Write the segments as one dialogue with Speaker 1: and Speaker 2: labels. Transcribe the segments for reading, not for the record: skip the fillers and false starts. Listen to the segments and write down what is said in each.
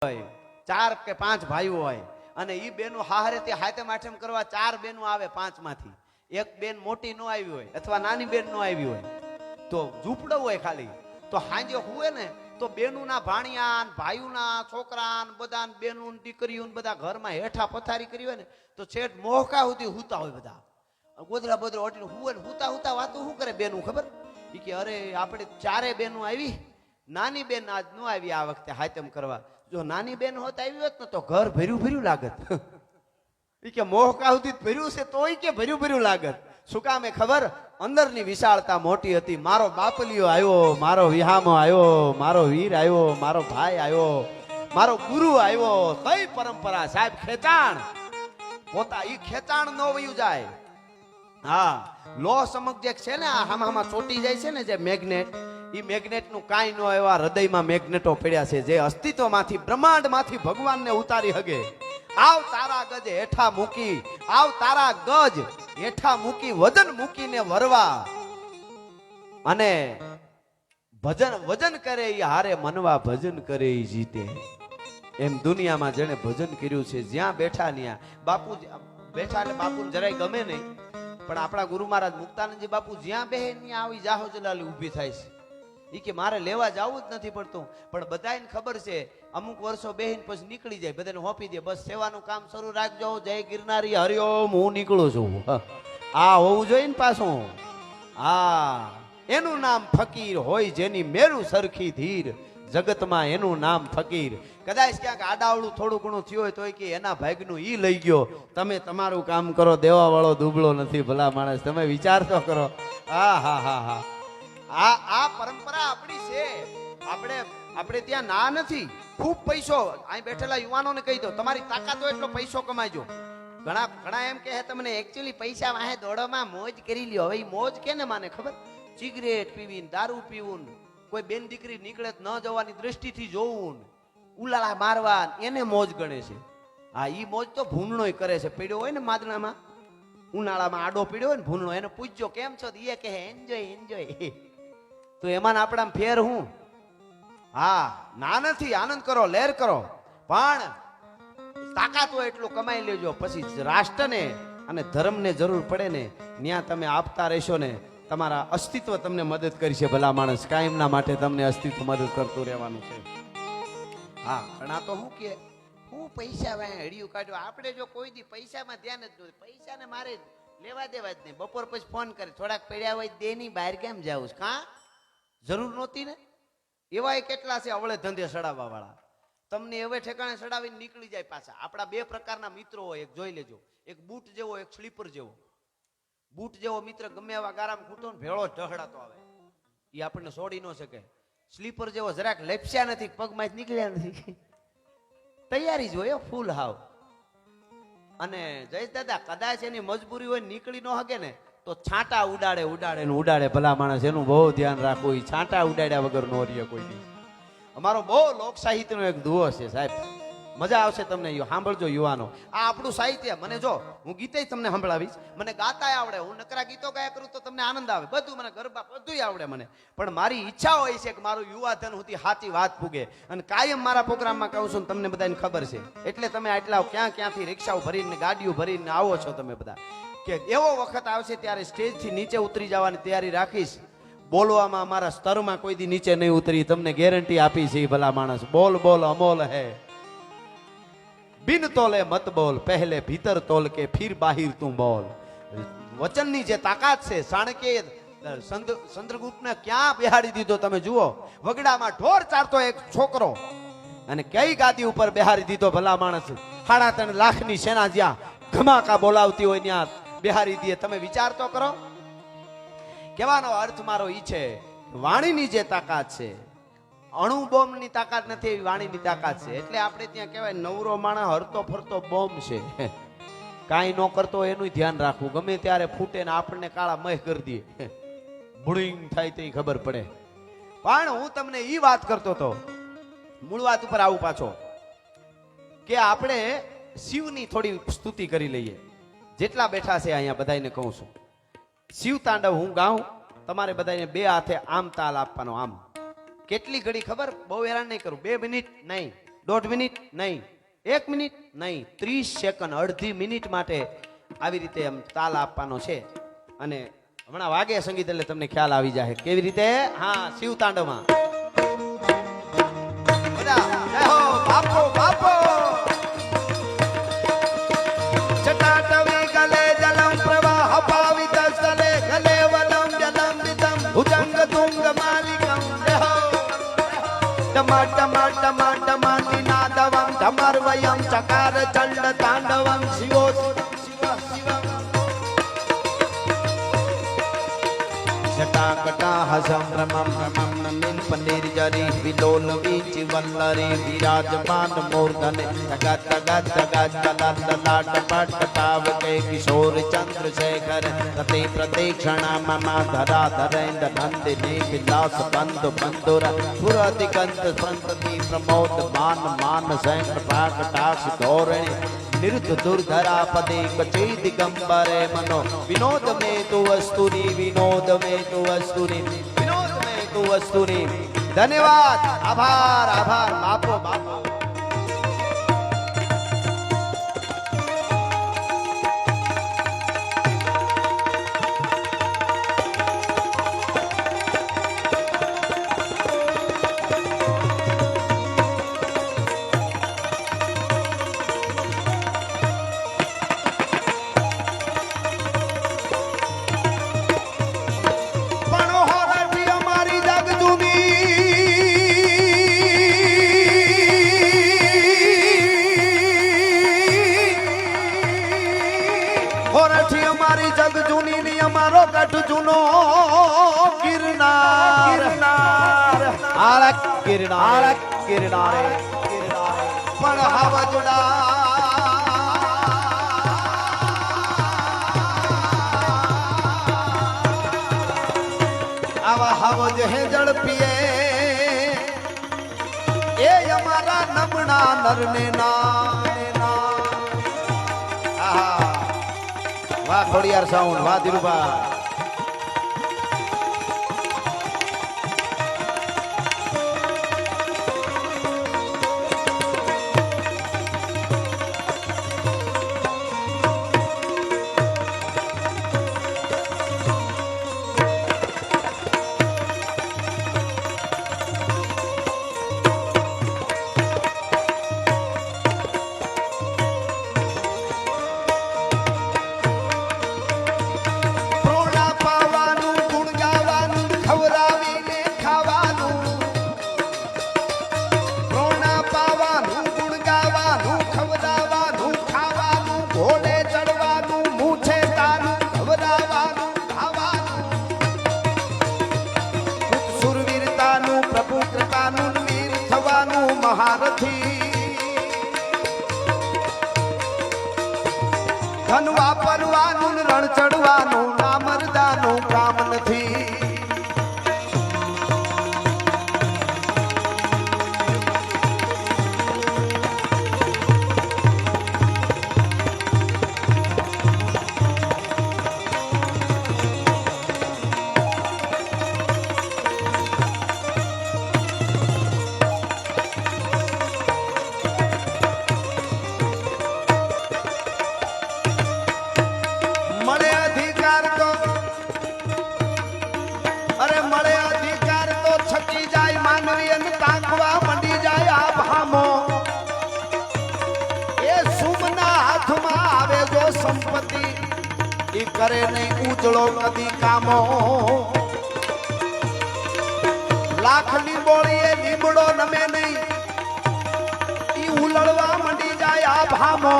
Speaker 1: હોય, 4 કે 5 ભાઈઓ હોય અને ઈ બેનો હાહરેથી હાતમ આઠમ કરવા 4 બેનો આવે 5 માંથી એક બેન મોટી નો આવી હોય અથવા નાની બેન નો આવી હોય તો ઝૂંપડો હોય ખાલી તો હાંજે હુએ ને તો બેનુના ભાણિયા ભાઈઓના છોકરા બધા બેનું દીકરીઓ બધા ઘરમાં હેઠા પથારી કરી હોય ને તો છેટ મોહકા સુધી હુતા હોય બધા ગોદરા બોદરા ઓટીને હુએ ને હુતા હુતા વાતો શું કરે બેનું ખબર ઈ કે અરે આપણે 4 બેનો આવી નાની બેન આજ નો આવી આ વખતે હાતમ કરવા જો નાની બેન હોત આવી હોત ને તો ઘર ભર્યું ભર્યું લાગત ઈ કે મોહકા સુધી ભર્યું છે તોય કે ભર્યું ભર્યું લાગત શું કામે ખબર અંદરની વિશાળતા મોટી હતી મારો બાપલિયો આવ્યો મારો વિહામો આવ્યો મારો વીર આવ્યો મારો ભાઈ આવ્યો મારો ગુરુ આવ્યો કઈ પરંપરા સાહેબ ખેંચાણ પોતા ઈ ખેંચાણ નો વયું જાય હા લોહ સમક જે છે ને આમાં ચોટી જાય છે ને જે મેગ્નેટ ઈ મેગ્નેટ નું કાંઈ નો એવા હૃદયમાં મેગ્નેટો પડ્યા છે જે અસ્તિત્વમાંથી બ્રહ્માંડમાંથી ભગવાનને ઉતારી હગે આવ તારા ગજ હેઠા મૂકી આવ તારા ગજ હેઠા મૂકી વજન મૂકીને વરવા અને ભજન વજન કરે ઈ હારે મનવા ભજન કરે ઈ જીતે એમ દુનિયામાં જેને ભજન કર્યું છે જ્યાં બેઠા ત્યાં બાપુ બેઠા એટલે બાપુને જરાય ગમે નહીં પણ આપણા ગુરુ મહારાજ મુક્તાનંદજી બાપુ જ્યાં બેહે ત્યાં આવી જાહો જલાલી ઊભી થાય છે ઈ કે મારે લેવા જવું જ નથી પડતું પણ બધાને ખબર છે અમુક વર્ષો બેહીને પછી નીકળી જાય બધાને હોપી દે બસ સેવાનું કામ શરૂ રાખજો જય ગિરનારી હરિઓમ હું નીકળું છું આ હોવું જોઈએ ને પાછું હા એનું નામ ફકીર હોય જેની મેરું સરખી ધીર જગતમાં એનું નામ ફકીર કદાચ ક્યાંક આડાવડું થોડું ઘણું થયું હોય તોય કે એના ભાગનું ઈ લઈ ગયો તમે તમારું કામ કરો દેવા વાળો દુબળો નથી ભલા માણસ તમે વિચાર તો કરો હા હા હા હા આ પરંપરા આપણી છે આપણે ત્યાં ના નથી ખૂબ પૈસો અહીં બેઠેલા યુવાનોને કહી દો તમારી તાકાત હોય એટલો પૈસો કમાઈજો ઘણા એમ કહે તમને એકચ્યુઅલી પૈસા વાહે દોડોમાં મોજ કરી લ્યો હવે મોજ કેને માને ખબર સિગરેટ પીવીને દારૂ પીવું કોઈ બેન દીકરી નીકળે ન જવાની દ્રષ્ટિથી જોવું ઉલાળા મારવા એને મોજ ગણે છે હા ઈ મોજ તો ભૂમણોય કરે છે પડ્યો હોય ને માદણામાં ઉનાળામાં આડો પીડ્યો હોય ને ભૂમણો એને પૂછજો કેમ છો એ કહે એન્જોય એન્જોય તો એમાં આપણા ફેર હું હા ના નથી આનંદ કરો લહેર કરો પણ તાકાત હોય એટલું કમાઈ લેજો પછી રાષ્ટ્રને અને ધર્મને જરૂર પડે ને ત્યાં તમે આપતા રહેશો ને તમારા અસ્તિત્વ તમને મદદ કરી છે ભલા માણસ કાયમના માટે તમને અસ્તિત્વ મદદ કરતું રહેવાનું છે હા ઘણા તો હું કે હું પૈસા વાય હડિયું કાઢ્યો આપણે જો કોઈ દી પૈસામાં ધ્યાન જ નથી પૈસાને મારે લેવા દેવા જ નહીં બપોર પછી ફોન કરે થોડાક પડ્યા હોય દેની બહાર કેમ જાવું કા જરૂર નહોતી ને એવા કેટલા છે અવળે ધંધે સડાવવા વાળા તમને હવે ઠેકાણે સડાવીને નીકળી જાય પાછા આપણા 2 પ્રકારના મિત્રો હોય એક જોઈ લેજો એક બૂટ જેવો એક સ્લીપર જેવો બૂટ જેવો મિત્ર ગમે એવા ગારામાં ખૂટો ને ભેળો ઢહડાતો આવે એ આપણને છોડી ન શકે સ્લીપર જેવો જરાક લેપસ્યા નથી પગમાં નીકળ્યા નથી તૈયારી જ હોય ફૂલ હાવ અને જયેશ દાદા કદાચ એની મજબૂરી હોય નીકળી ન હકે ને તો છાંટા ઉડાડે ભલા માણસ એનું બહુ ધ્યાન રાખવું એ છાંટા ઉડાડ્યા વગર નો રહે કોઈ નહીં અમારો બહુ લોક સાહિત્યનો એક દુહો છે સાહેબ મજા આવશે તમને સાંભળજો યુવાનો આ આપણું સાહિત્ય મને જો હું ગીતે તમને સંભળાવીશ મને ગાતા આવડે હું નકરા ગીતો ગાયા કરું તો તમને આનંદ આવે બધું મને ગરબા બધું આવડે મને પણ મારી ઈચ્છા હોય છે કે મારું યુવાધન સુધી સાચી વાત પૂગે અને કાયમ મારા પ્રોગ્રામમાં કહું છું તમને બધાને ખબર છે એટલે તમે આટલા ક્યાંથી રિક્ષાઓ ભરીને ગાડીઓ ભરીને આવો છો તમે બધા કે એવો વખત આવશે ત્યારે સ્ટેજથી નીચે ઉતરી જવાની તૈયારી રાખીશ બોલવામાં અમારા સ્તરમાં કોઈ દી નીચે નહીં ઉતરી તમને ગેરંટી આપી છે ભલા માણસ બોલ બોલ અમોલ હે બિન તોલે મત બોલ પહેલે ભીતર તોલ કે ફિર બાહિર તું બોલ વચનની જે તાકાત છે સાણકે ચંદ્રગુપ્તને ક્યાં બેહાડી દીધો તમે જુઓ વગડામાં ઢોર ચારતો એક છોકરો અને કઈ ગાદી ઉપર બેહારી દીધો ભલા માણસ 3.5 લાખની સેના જ્યાં ધમાકા બોલાવતી હોય ત્યાં બેહારી દે તમે વિચાર તો કરો કહેવાનો અર્થ મારો ઈ છે વાણીની જે તાકાત છે અણુ બોમ્બની તાકાત નથી એવી વાણીની તાકાત છે એટલે આપણે ત્યાં કહેવાય નવરો માણસ હરતો ફરતો બોમ્બ છે કાંઈ ન કરતો એનું ધ્યાન રાખવું ગમે ત્યારે ફૂટે ને આપણને કાળા મહ કરી દે ભૂળિંગ થાય તો ખબર પડે પણ હું તમને ઈ વાત કરતો હતો મૂળ વાત ઉપર આવું પાછો કે આપણે શિવની થોડી સ્તુતિ કરી લઈએ જેટલા બેઠા છે અહીંયા બધાને કહું છું શિવ તાંડવ હું ગાઉં તમારે બધાને 2 હાથે આમ તાલ આપવાનો આમ કેટલી ઘડી ખબર બહુ હેરાન નહીં કરું 2 મિનિટ નહીં 1.5 મિનિટ નહીં, 1 મિનિટ નહીં, 30 સેકન્ડ, અડધી મિનિટ માટે આવી રીતે આમ તાલ આપવાનો છે. અને હમણાં વાગે સંગીત એટલે તમને ખ્યાલ આવી જાય કેવી રીતે. હા, શિવ તાંડવમાં બધા જય હો બાપો બાપો. જટાટવી ગલે જલમ પ્રવાહ પાવિત સ્થલે ગલે વલમ જલમ વિતમ ભુજંગ તુંગ માલિકમ. જય હો ટમા ટમા ટમા ટમા નિનાદવમ ધમર્વયમ ચકાર ચંડ તાંડવમ શિવો જટાકટા સંભ્રમમ નમિન પનીર જરી વિલોલ વીચી વલ્લરી વિરાજમાન મૂર્ધને જગત જગત જગત ચલત લાટ પટ તાવ કે કિશોર ચંદ્રશેખર પ્રતિ પ્રતિક્ષણા મમ ધરા ધરેન્દ્ર નંદિની વિલાસ બંધુ બંધુર પુરતિ કંત સંતતિ પ્રમોદ માન માન સૈન પાકટાક્ષ ધોરણી નિરુદ્ધ દુર્ધરા પદે કચે દિગંબરે મનો વિનોદ મે તુ વસ્તુની વિનોદ મે તુ વસ્તુની વિનોદ મે તુ વસ્તુની. ધન્યવાદ, આભાર આભાર બાપો બાપો. કિરનારે કિરનારે પણ હાવજડા આવા હાવજ હે ઝડપીએ એ અમારા નમણા નરને ના. આહા, વાહ ખોડિયાર સાઉન્ડ, વાહ ધીરુભા. ધન વાપરવાનું રણ ચડવાનું ના મરદાનું કામ નથી. સંપત્તિ ઈ કરે નહીં ઉજળો કદી કામો. લાખની બોળીએ લીમડો નમે નહીં ઈ ઉલળવા મંડી જાય આ ભામો.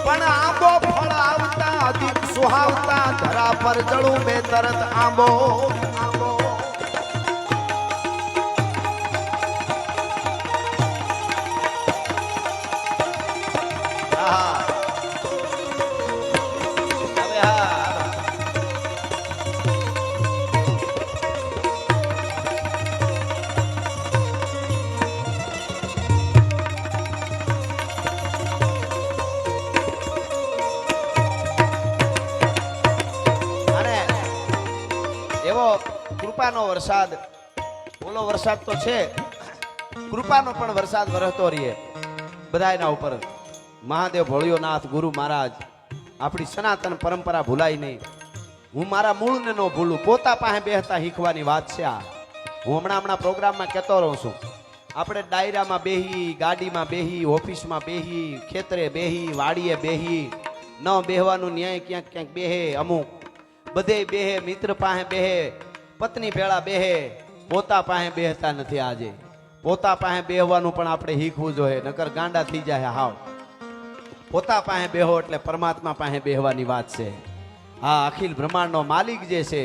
Speaker 1: પણ આંબો ફળ આવતા અધિક સુહાવતા ધરા પર જળું બે તરત આંબો. કૃપાનો વરસાદ, ઓલો વરસાદ તો છે કૃપાનો પણ વરસાદ વરસતો રહીએ બધાયના ઉપર. મહાદેવ ભોળિયોનાથ ગુરુ મહારાજ આપણી સનાતન પરંપરા ભૂલાય નહીં. હું મારા મૂળને ન ભૂલું. પોતા પાસે બેહતા શીખવાની વાત છે આ. હું હમણાં પ્રોગ્રામમાં કહેતો રહું છું. આપણે ડાયરામાં બેહી, ગાડીમાં બેહી, ઓફિસમાં બેહી, ખેતરે બેહી, વાડીએ બેહી, ન બેહવાનું ન્યાય ક્યાંક ક્યાંક બેહે, અમુક બધે બેહે, મિત્ર પાસે બેહે, પત્ની ભેળા બેહે, પોતા પાસે બેહતા નથી. આજે પોતા પાસે બેહવાનું પણ આપણે શીખવું જોઈએ, નકર ગાંડા થઈ જાય હાવ. પોતા પાસે બેહો એટલે પરમાત્મા પાસે બેહવાની વાત છે. હા, અખિલ બ્રહ્માંડનો માલિક જે છે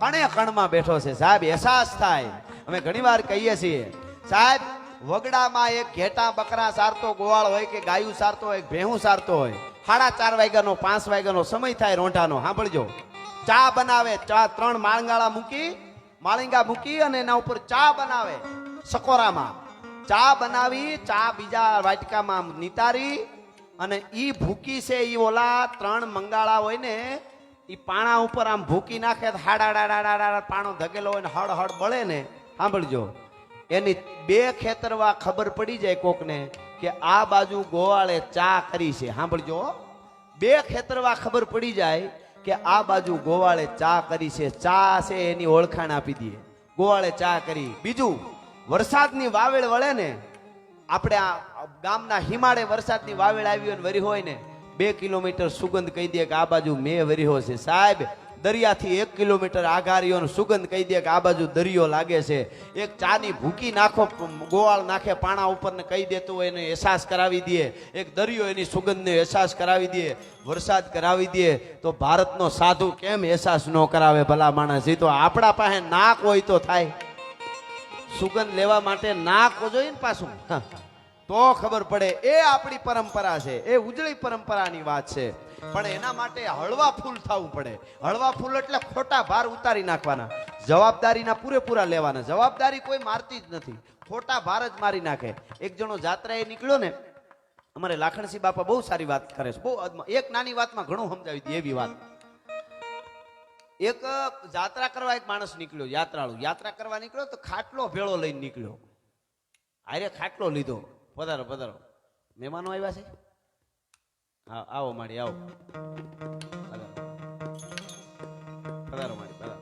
Speaker 1: કણે કણમાં બેઠો છે સાહેબ. અહેસાસ થાય. અમે ઘણીવાર કહીએ છીએ સાહેબ, વગડામાં એક ઘેટા બકરા સારતો ગોવાળ હોય કે ગાયું સારતો હોય, ભેહું સારતો હોય, 4:30 વાગ્યાનો 5 વાગ્યાનો સમય થાય રોંઢાનો. સાંભળજો, ચા બનાવે, ચા 3 માળીંગા મૂકી અને એના ઉપર ચા બનાવે. સકોરામાં ચા બનાવી, ચા બીજા વાટકામાં નિતારી અને ઈ ભૂકી છે, ઈ ઓલા 3 મંગાળા હોય ને ઈ પાણા ઉપર આમ ભૂકી નાખે, હાડાડાડાડા પાણો ધકેલો હોય ને હળ હળ બળે ને. સાંભળજો, એની 2 ખેતરવા ખબર પડી જાય કોકને કે આ બાજુ ગોવાળે ચા કરી છે. સાંભળજો, 2 ખેતરવા ખબર પડી જાય કે આ બાજુ ગોવાળે ચા કરી છે. ચા છે એની ઓળખાણ આપી દઈએ, ગોવાળે ચા કરી. બીજું, વરસાદની વાવેળ વળે ને, આપણે આ ગામના હિમાળે વરસાદની વાવેળ આવી હોય ને વરી હોય ને 2 કિલોમીટર સુગંધ કહી દે કે આ બાજુ મેં વર્યો છે. સાહેબ, દરિયાથી 1 કિલોમીટર આઘારીઓનો સુગંધ કહી દે કે આ બાજુ દરિયો લાગે છે. એક ચાની ભૂકી નાખો, ગોવાળ નાખે પાણા ઉપર ને કહી દેતું હોય એને અહેસાસ કરાવી દે. એક દરિયો એની સુગંધને અહેસાસ કરાવી દે, વરસાદ કરાવી દે. તો ભારતનો સાધુ કેમ અહેસાસ ન કરાવે ભલા માણસ? એ તો આપણા પાસે નાક હોય તો થાય. સુગંધ લેવા માટે નાક જોઈએ ને પાછું, તો ખબર પડે. એ આપણી પરંપરા છે, એ ઉજળી પરંપરાની વાત છે. પણ એના માટે હળવા ફૂલ થવું પડે. હળવા ફૂલ એટલે ખોટા ભાર ઉતારી નાખવાના, જવાબદારીના પૂરેપૂરા લેવાના. જવાબદારી કોઈ મારતી જ નથી, ખોટા ભાર જ મારી નાખે. એક જણો જાત્રાએ નીકળ્યો ને, અમારે લાખણસિંહ બાપા બહુ સારી વાત કરે છે. બહુ એક નાની વાતમાં ઘણું સમજાવી દે એવી વાત. એક જાત્રા કરવા એક માણસ નીકળ્યો, યાત્રા કરવા નીકળ્યો તો ખાટલો ભેળો લઈને નીકળ્યો. આરે ખાટલો લીધો. પધારો પધારો, મહેમાનો આવ્યા છે. હા, આવો માડી, આવો. પધારો માડી, પધારો.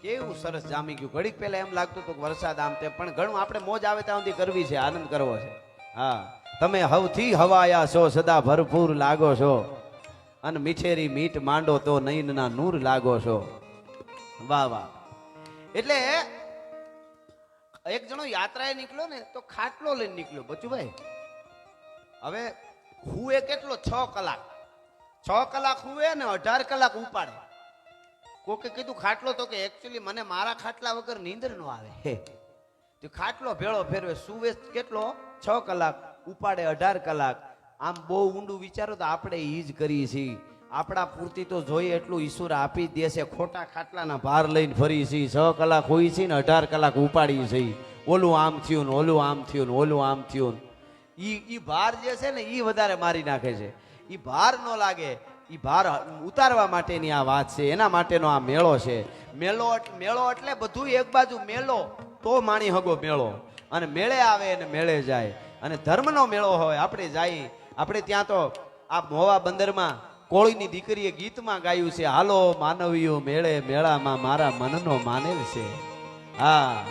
Speaker 1: કેવું સરસ જામી ગયું. ઘડીક પહેલા એમ લાગતું હતું વરસાદ આમ તેમ, પણ ઘણું આપણે મોજ આવે ત્યાં સુધી કરવી છે, આનંદ કરવો છે. હા, તમે હવથી હવાયા છો, સદા ભરપૂર લાગો છો, અને મીઠેરી મીઠ માંડો તો નયનના નૂર લાગો છો. વાહ વાહ. એટલે એક જણો યાત્રાએ નીકળ્યો ને તો ખાટલો લઈને નીકળ્યો. બચુભાઈ, હવે હુએ કેટલો? 6 કલાક. 6 કલાક હુએ ને 18 કલાક ઉપાડે. કોકે કીધું ખાટલો, તો કે એકચ્યુઅલી મને મારા ખાટલા વગર નીંદર ન આવે. તો ખાટલો ભેળો ફેરવે, સુવે કેટલો? 6 કલાક, ઉપાડે 18 કલાક. આમ બહુ ઊંડું વિચારો તો આપણે ઈ જ કરીએ છીએ. આપણા પૂરતી તો જોઈએ એટલું ઈશ્વર આપી જ દેશે. ખોટા ખાટલાના ભાર લઈને ફરી છીએ. 6 કલાક હોઈ છે ને 18 કલાક ઉપાડી છે. ઓલું આમ થયું ને ઓલું આમ થયું ને ઓલું આમ થયું. ઈ ભાર જે છે ને ઈ વધારે મારી નાખે છે. ઈ ભાર ન લાગે, ઈ ભાર ઉતારવા માટેની આ વાત છે. એના માટેનો આ મેળો છે. મેળો એટલે બધું એક બાજુ મેળો તો માણી હગો મેળો. અને મેળે આવે અને મેળે જાય. અને ધર્મનો મેળો હોય, આપણે જાય. આપણે ત્યાં તો આ મોવા બંદરમાં કોળીની દીકરીએ ગીતમાં ગાયું છે, હાલો માનવીઓ મેળે મેળામાં મારા મનનો માનેલ છે. હા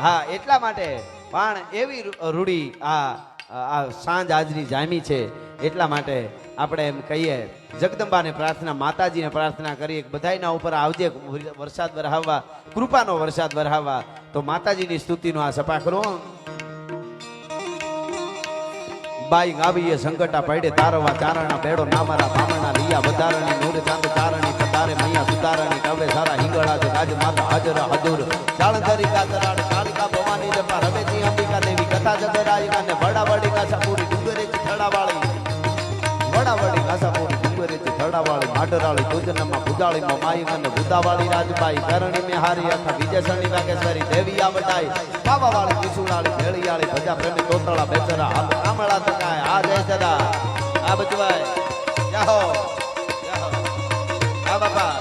Speaker 1: હા, એટલા માટે પણ એવી રૂડી આ સાંજ આજની જામી છે. એટલા માટે આપણે એમ કહીએ, જગદંબાને પ્રાર્થના, માતાજીને પ્રાર્થના કરીએ બધાયના ઉપર આવજે વરસાદ વરહાવવા, કૃપાનો વરસાદ વરહાવવા. તો માતાજીની સ્તુતિનો આ સપા કરો. બાઈ ગાવીએ સંકટા પડે તારવા ચારણા બેડો નામારા બામણા લીયા વધારણી નૂર ચાંદ ચારણી પતારે મૈયા સુધારણી કવે સારા હિંગળા છે રાજ માતા હાજર હજુર ચાળધરી કાતરાડ કાળિકા ભવાની જપા રમેજી અંબિકા દેવી કથા જગરાયકા ને વડાવડી કાસાપુરી ડુંગરેજી થડાવાળી વડાવડી કાસાપુરી ડુંગરેજી થડાવાળી માઢરાળી ગુજનમાં બુદાળીમાં માઈ અને બુદાવાળી રાજબાઈ કરણી મે હારી આખા વિજયસણી વાગેશ્વરી દેવી આવડાઈ બાવાવાળી ત્રિશુળાળી ભેળિયાળી ભજા પ્રેમી તોતળા બેચરા હાલ આમળા તકાય આ જય સદા આ બચવાય જાહો આ બાપા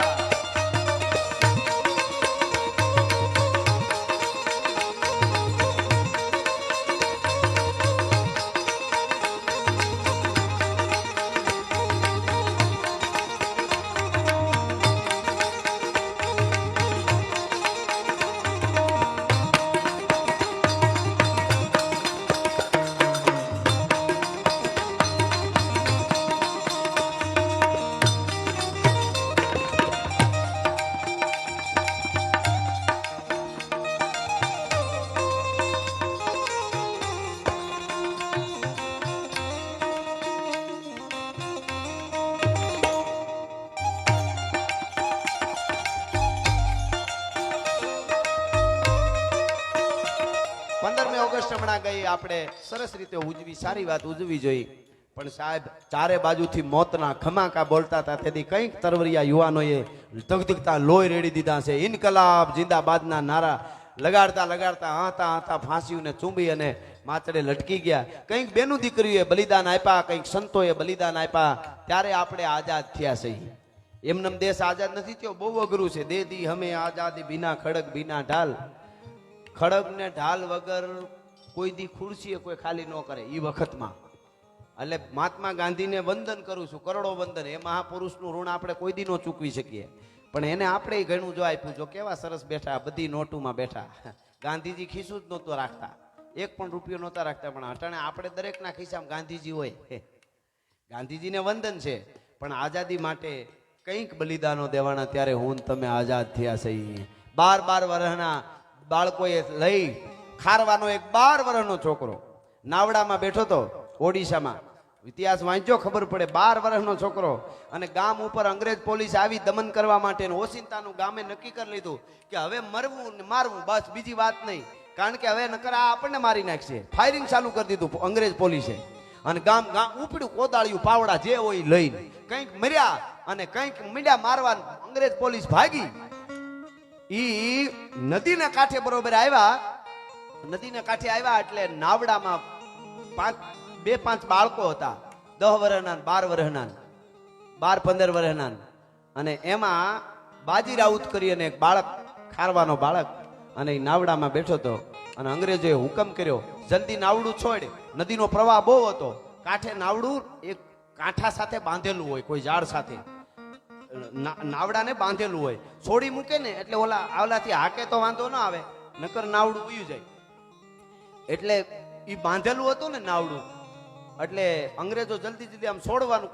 Speaker 1: દિવાળી આપણે સરસ રીતે ઉજવી, સારી વાત ઉજવી જોઈએ. પણ સાહેબ ચારે બાજુથી મોતના ખમાકા બોલતા હતા, તેથી કંઈક તરવરિયા યુવાનોએ ધગધગતા લોહી રેડી દીધા છે. ઇન્કલાબ જિંદાબાદના નારા લગાડતા લગાડતા હાતા હાતા ફાંસીઓને ચૂંબી અને માથડે લટકી ગયા. કંઈક બેનું દીકરીઓએ બલિદાન આપ્યા, કંઈક સંતોએ બલિદાન આપ્યા, ત્યારે આપણે આઝાદ થયા છીએ. એમનેમ દેશ આઝાદ નથી થયો, બહુ અઘરું છે. દે દી હમે આઝાદી બિના ખડક બિના ઢાલ. ખડક ને ઢાલ વગર કોઈ દી ખુરશીએ કોઈ ખાલી ન કરે એ વખતમાં. એટલે મહાત્મા ગાંધીને વંદન કરું છું, કરોડો વંદન. એ મહાપુરુષનું ઋણ આપણે કોઈ દી ન ચૂકવી શકીએ, પણ એને આપણે ઘણું જો આપ્યું. જો કેવા સરસ બેઠા, બધી નોટોમાં બેઠા. ગાંધીજી ખિસ્સું જ નહોતું રાખતા, એક પણ રૂપિયો નહોતા રાખતા, પણ અટાણે આપણે દરેકના ખિસ્સામાં ગાંધીજી હોય. ગાંધીજીને વંદન છે, પણ આઝાદી માટે કંઈક બલિદાનો દેવાના, ત્યારે હું તમે આઝાદ થયા છીએ. 12 વર્ષના બાળકોએ લઈ ખારવાનો એક 12 વર્ષનો છોકરો નાવડામાં બેઠો હતો ઓડિશામાં. ઇતિહાસ વાંચો ખબર પડે. 12 વર્ષનો છોકરો, અને ગામ ઉપર અંગ્રેજ પોલીસ આવી દમન કરવા માટે ઓસિંતાનું ગામે નક્કી કરી લીધું કે હવે મરવું ને મારવું, બસ બીજી વાત નહીં. કારણ કે હવે નકર આ આપણને મારી નાખશે. ફાયરિંગ ચાલુ કરી દીધું અંગ્રેજ પોલીસે, અને ગામ ઉપડ્યું, કોદાળિયું પાવડા જે હોય લઈને કંઈક મર્યા અને કંઈક મીંડા મારવા. અંગ્રેજ પોલીસ ભાગી. ઈ નદીના કાંઠે બરોબર આવ્યા. નદીના કાંઠે આવ્યા એટલે નાવડામાં 2-5 બાળકો હતા, 10 વર્ષના, 12 વર્ષના, 12-15 વર્ષના. અને એમાં બાજી રાઉત કરી અને એક બાળક, ખારવાનો બાળક, અને એ નાવડામાં બેઠો હતો. અને અંગ્રેજોએ હુકમ કર્યો, જલ્દી નાવડું છોડ. નદીનો પ્રવાહ બહુ હતો. કાંઠે નાવડું એક કાંઠા સાથે બાંધેલું હોય, કોઈ ઝાડ સાથે નાવડાને બાંધેલું હોય. છોડી મૂકે ને એટલે ઓલાથી હાકે તો વાંધો ન આવે, નકર નાવડું ઉયું જાય. એટલે એ બાંધેલું હતું ને નાવડું, એટલે અંગ્રેજો જલ્દી જલ્દી આમ છોડવાનું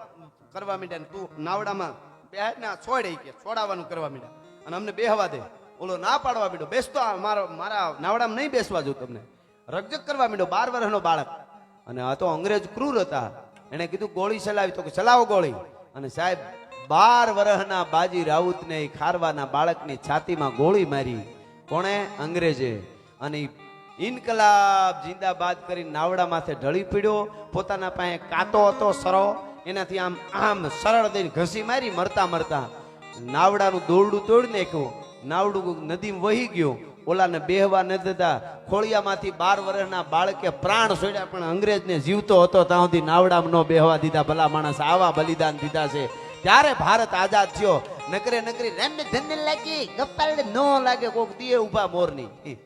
Speaker 1: કરવા માંડ્યા. તું નાવડામાં બેહાડ ને છોડ, કે છોડાવવાનું કરવા માંડ્યા. અને અમને બેહવા દે. ઓલો ના પાડવા માંડ્યો, બેસતો મારા નાવડામાં નહીં બેસવા જો તમને. રકજક કરવા માંડ્યો 12 વર્ષનો બાળક. અને આ તો અંગ્રેજ ક્રૂર હતા. એને કીધું ગોળી ચલાવી, તો કે ચલાવો ગોળી. અને સાહેબ 12 વર્ષના બાજી રાઉતને ખારવાના બાળકની છાતીમાં ગોળી મારી. કોણે? અંગ્રેજે. અને ઇન્કલાબ જિંદાબાદ કરી નાવડા માથે ઢળી પડ્યો. પોતાના પાસે કાંટો હતો સરો, એનાથી આમ આમ સરળ દઈને ઘસી મારી. મરતા મરતા નાવડાનું દોરડું તોડી નાખ્યું. નાવડું નદીમાં વહી ગયું. ઓલાને બેહવા ન દેતા. ખોળિયામાંથી 12 વર્ષના બાળકે પ્રાણ છોડ્યા, પણ અંગ્રેજને જીવતો હતો ત્યાં સુધી નાવડામાં ન બેહવા દીધા. ભલા માણસ, આવા બલિદાન દીધા છે. ત્યારે ભારત આઝાદ થયો. નકરે નકરી રેમને ધન્ય લાગી, ગપ્પાળે ન લાગે, કોક દીએ ઉભા મોરની.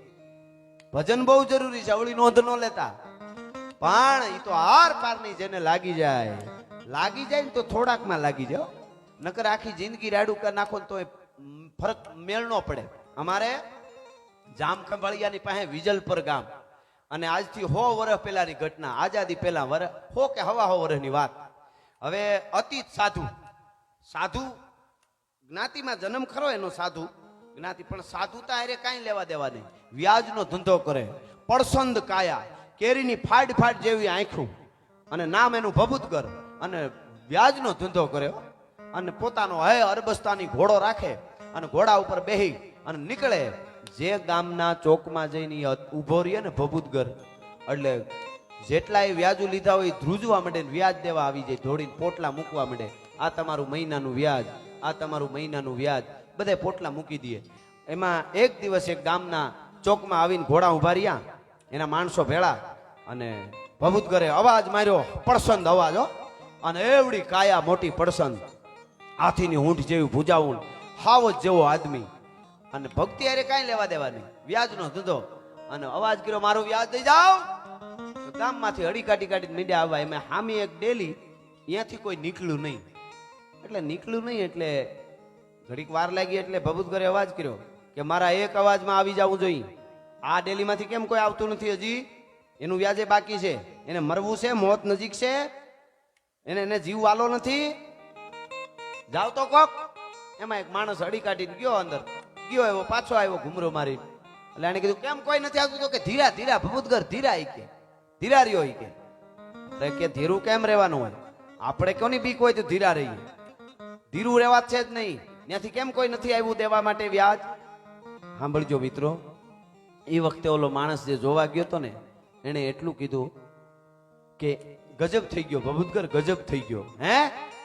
Speaker 1: ભજન બહુ જરૂરી છે, અવળી નોંધ ન લેતા. પણ એ તો આર પારની જેને લાગી જાય ને તો થોડાકમાં લાગી જાય. નકર આખી જિંદગી રાડું કરી નાખો તો ફરક મેળ ન પડે. અમારે જામખંભાળિયાની પાસે વિજલપર ગામ, અને આજથી 100 વર્ષ પહેલાની ઘટના, આઝાદી પહેલા 100 કે 100 વર્ષની વાત. હવે અતીત સાધુ જ્ઞાતિમાં જન્મ ખરો એનો સાધુ જ્ઞાતિ, પણ સાધુતા હારે કાંઈ લેવા દેવા નહીં. વ્યાજનો ધંધો કરે, પડસંદ કાયા, કેરીની ફાડ જેવી આંખું, અને નામ એનું ભભૂતગર, અને વ્યાજનો ધંધો કરે. અને પોતાનો અરબસ્તાની ઘોડો રાખે, અને ઘોડા ઉપર બેહી અને નીકળે. જે ગામના ચોકમાં જઈને ઉભો રહીએ ને ભભૂતગર, એટલે જેટલા એ વ્યાજુ લીધા હોય ધ્રુજવા માંડે, વ્યાજ દેવા આવી જાય. ધોડીને પોટલા મૂકવા માંડે. આ તમારું મહિનાનું વ્યાજ, આ તમારું મહિનાનું વ્યાજ, બધે પોટલા મૂકી દે. એમાં એક દિવસ એક ગામના ચોકમાં આવીને ઘોડા ઉભા રહ્યા, એના માણસો ભેળા, અને ભભૂતગરે અવાજ માર્યો, પડસંદ અવાજ, અને એવડી કાયા મોટી પડસંદ, હાથીની ઊંઠ જેવી ભુજાવું, હાવજ જેવો આદમી, અને ભક્તિ હારે કાંઈ લેવા દેવા નહીં, વ્યાજનો ધંધો. અને અવાજ કર્યો, મારું વ્યાજ દઈ જાઓ. ગામમાંથી હડી કાઢી મીડિયા આવવા. એમાં હામી એક ડેલી, અહીંયાથી કોઈ નીકળ્યું નહીં. એટલે ઘડીક વાર લાગી. એટલે ભભૂતગરે અવાજ કર્યો કે મારા એક અવાજમાં આવી જવું જોઈએ. આ ડેલીમાંથી કેમ કોઈ આવતું નથી? હજી એનું વ્યાજે બાકી છે, એને મરવું છે, મોત નજીક છે, એને જીવ વાલો નથી. જાવ તો કોક. એમાં એક માણસ હડી કાઢીને ગયો, અંદર ગયો, એવો પાછો આવ્યો ઘુમરો મારી. એટલે એને કીધું કેમ કોઈ નથી આવતું? તો કે ધીરા ભભૂતગર ધીરા, કે ધીરા રહ્યો. કે ધીરું કેમ રહેવાનું હોય? આપણે કોની બીક હોય તો ધીરા રહીએ? ધીરું રહેવા છે જ નહીં. ત્યાંથી કેમ કોઈ નથી આવ્યું દેવા માટે વ્યાજ? સાંભળજો મિત્રો, એ વખતે ઓલો માણસ જે જોવા ગયો હતો ને, એણે એટલું કીધું કે ગજબ થઈ ગયો ભભૂતગર, ગજબ થઈ ગયો. હે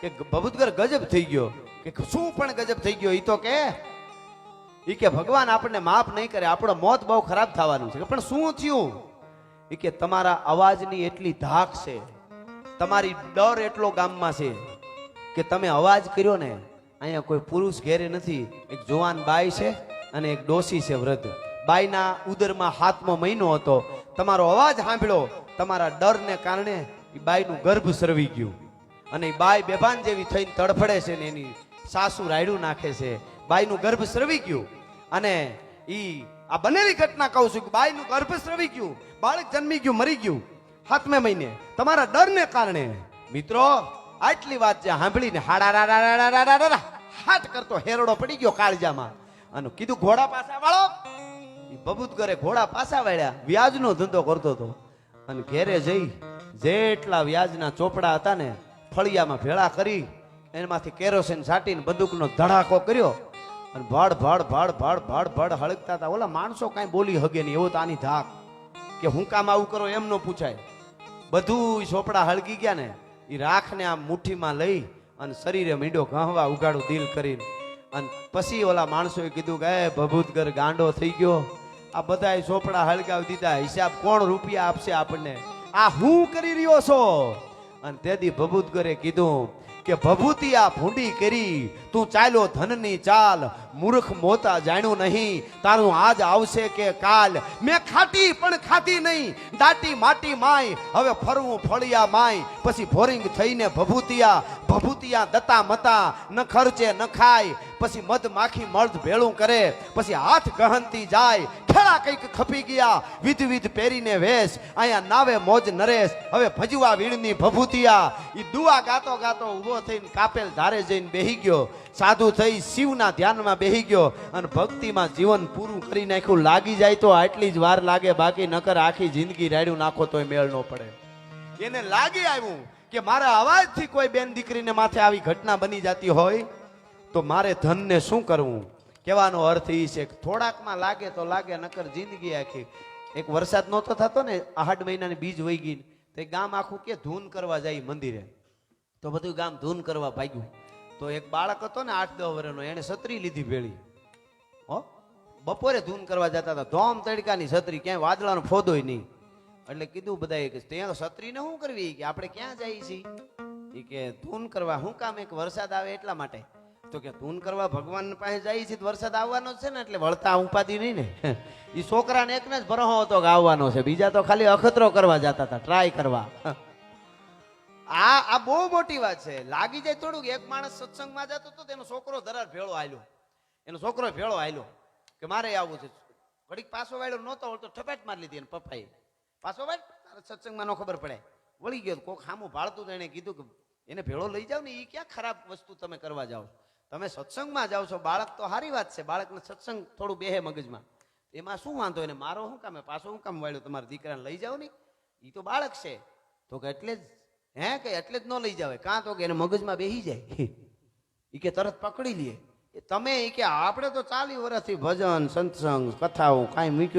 Speaker 1: કે ભભૂતગર ગજબ થઈ ગયો. કે શું પણ ગજબ થઈ ગયો? ઈ તો કે ભગવાન આપણને માફ નહીં કરે, આપણો મોત બહુ ખરાબ થવાનું છે. પણ શું થયું? ઈ કે તમારા અવાજની એટલી ધાક છે, તમારી ડર એટલો ગામમાં છે કે તમે અવાજ કર્યો ને, અહીંયા કોઈ પુરુષ ઘેરે નથી, એક જુવાન બાઈ છે અને એક ડોસી છે વૃદ્ધ. બાઈના ઉદરમાં 7મો મહિનો હતો. તમારો અવાજ સાંભળ્યો, તમારા ડરને કારણે એ બાઈનું ગર્ભ સરવી ગયું અને એ બાઈ બેભાન જેવી થઈને તડફડે છે ને એની સાસુ રાયડું નાખે છે. બાઈનું ગર્ભ સ્રવી ગયું અને ઈ આ બનેલી ઘટના કહું છું કે બાઈનું ગર્ભ સ્રવી ગયું, બાળક જન્મી ગયું, મરી ગયું 7મે મહિને તમારા ડરને કારણે. મિત્રો આટલી વાત જે સાંભળીને હાટ કરતો હેરડો પડી ગયો કાળજામાં અને કીધું ઘોડા પાછા વાળો. ભભૂતગરે ઘોડા પાછા વાળ્યા. વ્યાજનો ધંધો કરતો હતો અને ઘેરે જઈ જેટલા વ્યાજના ચોપડા હતા ને ફળિયામાં ભેળા કરી એમાંથી કેરોસીન છાટીને બંદૂકનો ધડાકો કર્યો અને ભડ ભડ ભડ ભડ ભડ ભડ હળગતા હતા. ઓલા માણસો કાંઈ બોલી હગે નહીં, એવો તો આની ધાક કે હું કામ આવું કરો એમ ન પૂછાય. બધું ચોપડા હળગી ગયા ને એ રાખને આમ મુઠ્ઠીમાં લઈ અને શરીરે મીંડો ઘાંવા ઉગાડું દિલ કરીને અને પછી ઓલા માણસોએ કીધું કે ભભૂતગર ગાંડો થઈ ગયો, આ બધા ચોપડા હળગાવી દીધા, હિસાબ કોણ રૂપિયા આપશે આપણને, આ હું કરી રહ્યો છો? અને તેથી ભભૂતગરે કીધું કે ભભૂતિયા ભૂંડી કરી તું ચાલ્યો ધનની ચાલ, મૂર્ખ મોતા જાણ્યું નહીં તારું આજ આવશે કે કાલ. મેં ખાટી પણ ખાતી નહીં, દાટી માટી માય, હવે ફરવું ફળિયા માય. પછી ભોરિંગ થઈને ભભૂતિયા દતા મતા, ન ખર્ચે ન ખાય, પછી મધ માખી મર્દ ભેળું કરે, પછી હાથ ગહનતી જાય. ખેડા કઈક ખપી ગયા, વિધ પહેરીને વેશ, અહીંયા નાવે મોજ નરેશ. હવે ભજવા વીણની ભભૂતિયા. ઈ દુઆ ગાતો ગાતો ઊભો થઈને કાપેલ ધારે જઈને બેહી ગયો. સાધુ થઈ શિવના ધ્યાનમાં બેહી ગયો અને ભક્તિમાં જીવન પૂરું કરી નાખ્યું. લાગી જાય તો આટલી જ વાર લાગે, બાકી નકર આખી જિંદગી રાડ્યું નાખો તોય મેળ ન પડે. એને લાગી આવ્યું કે મારા અવાજથી કોઈ બેન દીકરીને માથે આવી ઘટના બની જતી હોય તો મારે ધનને શું કરવું? કહેવાનો અર્થ એ છે કે થોડાકમાં લાગે તો લાગે, નકર જિંદગી આખી. એક વરસાદ નહોતો થતો ને, 8 મહિનાની બીજ વહી ગઈ, તો ગામ આખું કે ધૂન કરવા જાય મંદિરે, તો બધું ગામ ધૂન કરવા ભાગ્યું. તો એક બાળક હતો ને 8-10 વર્ષનો, એને છત્રી લીધી ભેળી. હો, બપોરે ધૂન કરવા જતા હતા, ધોમ તડકાની છત્રી, ક્યાંય વાદળાનો ફોદોય નહીં. એટલે કીધું બધાએ કે ત્યાં છત્રીને શું કરવી, કે આપણે ક્યાં જઈએ છીએ? એ કે ધૂન કરવા. શું કામ? એક વરસાદ આવે એટલા માટે. તો કે ધૂન કરવા ભગવાન પાસે જાય છે, વરસાદ આવવાનો છે ને, એટલે વળતા ઉપાધિ નહીં ને. એ છોકરાને એકને જ ભરોહો હતો કે આવવાનો છે, બીજા તો ખાલી અખતરો કરવા જતા હતા, ટ્રાય કરવા. આ બહુ મોટી વાત છે. લાગી જાય થોડુંક. એક માણસ સત્સંગમાં જતો હતો, તેનો છોકરો ધરાર ભેળો આલ્યો, એનો છોકરો ભેળો આલ્યો કે મારે આવવું છે. ઘડીક પાછો વાળ્યો નહોતો વળતો, ઠપેટ મારી લીધી એને પપ્પાએ. પાછો વાળ, તારે સત્સંગમાં ન ખબર પડે, વળી ગયો. કોક સામું ભાળતું તો એને કીધું કે એને ભેળો લઈ જાવ ને, એ ક્યાં ખરાબ વસ્તુ તમે કરવા જાઓ, તમે સત્સંગમાં જાઓ છો. બાળક તો સારી વાત છે, બાળકને સત્સંગ થોડું બેહે મગજમાં, એમાં શું વાંધો? એને મારો શું કામ, પાછો શું કામ વાળ્યો? તમારા દીકરાને લઈ જાઓ ને, એ તો બાળક છે. તો કે એટલે જ કે એટલે જ ન લઈ જાવે, કાં તો કે એને મગજમાં બેસી જાય, એ કે તરત પકડી લે. તમે કે આપણે તો 40 વર્ષથી ભજન સત્સંગ કથાઓ કાંઈ મૂક્યું